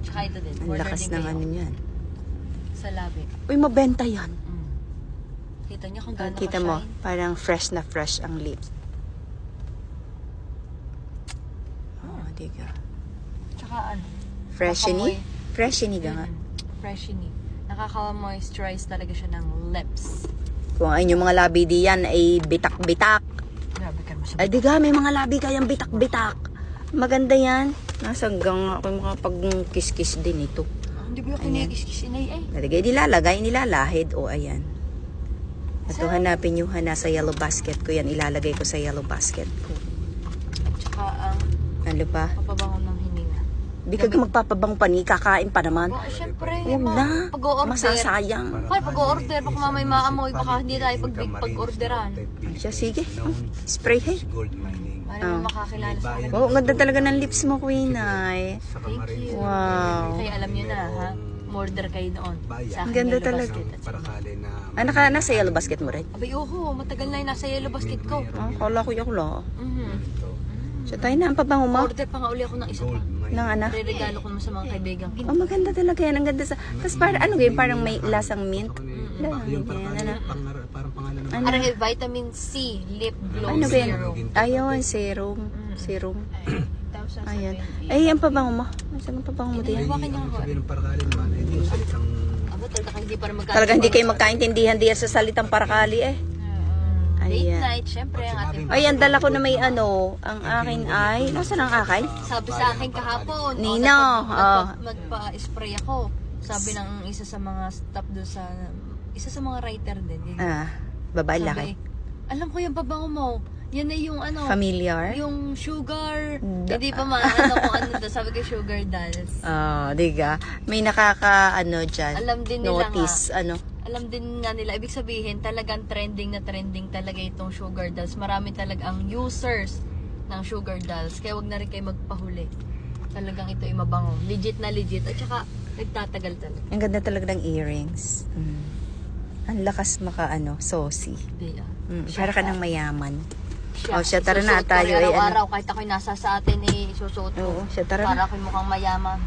Tsaka ito din. Ang lakas ng ano niyan. Sa labi. Uy, mabenta yan. Kita niyo kung gaano Kita mo, parang fresh na fresh ang lips. Oh, diga. Tsaka ano? Freshiny? Freshiny ka nga. Freshiny. Nakaka-moisturize talaga siya ng lips. Kung ay yung mga labi diyan ay bitak-bitak. Grabe ka masyadong. Ay diga, may mga labi kayang bitak-bitak. Maganda yan. Nasa hanggang ako makapag-kiss-kiss din ito. Hindi ba yung kinigis-kiss inay eh? Nalagay, nilalahid. O, ayan. Ito hanapin nyo, nasa yellow basket ko yan. Ilalagay ko sa yellow basket ko. At saka ang Ano pa? papabango ng hininga. Di ka magpapabang pani, kakain pa naman. Oh, syempre. Huwag na. Pag-o-order. Masasayang. Hoy, pag-o-order. Baka mamay maamoy. Baka hindi tayo pag-orderan. Siya, sige. Spray hair. Para mo makakilala sa akin. Oh, ang ganda talaga ng lips mo, Queen Ay. Thank you. Wow. Kaya alam nyo na, ha? Order kayo noon. Sa Ang akin, ganda yellow talaga. basket. At Ah, nasa yellow basket mo rin? abay, oho. Matagal na yun. Nasa yellow basket ko. Ah, kala ko yung la. Mhm. So, tayo na ang pabango mo. Order pa nga uli ako ng isa pa. Ng anak. Regalo ko naman sa mga kaibigan ko. Oh, maganda talaga yan. Ang ganda sa... Tapos parang ano ganyan, parang may lasang mint. Ganyan, ano. Parang vitamin C, lip glow Ano ganyan? serum. Ayun, serum. Serum. Ayan. Ay, ang pabango mo. Saan ang pabango mo diyan? Hawakan niyo ako. Aba, talaga hindi para magkakaroon. Talaga hindi kayo magkaintindihan diyan sa salitang parakali eh. Late Ayan. night, syempre ang ating... Ay, ang dala ko na may ano. Ang akin ay... Nasaan ang akin? Sabi sa akin kahapon, Nino, magpa-spray ako. Sabi ng isa sa mga staff doon sa... Isa sa mga writer din. Yun. Ah, babae laki. Alam ko yung pabango mo. Yan na yung ano... Familiar? Yung sugar. Hindi pa maano kung ano daw. Sabi ko sugar dolls. Oh, diga. May nakaka ano diyan. Alam din nila notice ano. Alam din nga nila, ibig sabihin, talagang trending na trending talaga itong sugar dolls. Marami talaga ang users ng sugar dolls. Kaya wag na rin kayo magpahuli. Talagang ito ay mabango. Legit na legit. At saka, nagtatagal talaga. Ang ganda talaga ng earrings. Ang lakas maka ano, saucy. Diba? Para ka ng mayaman. Oh, siya, tara na tayo ay araw-araw, kahit ako'y nasa sa atin, susuot ko. Oo, siya, tara Para na. ako'y mukhang mayaman.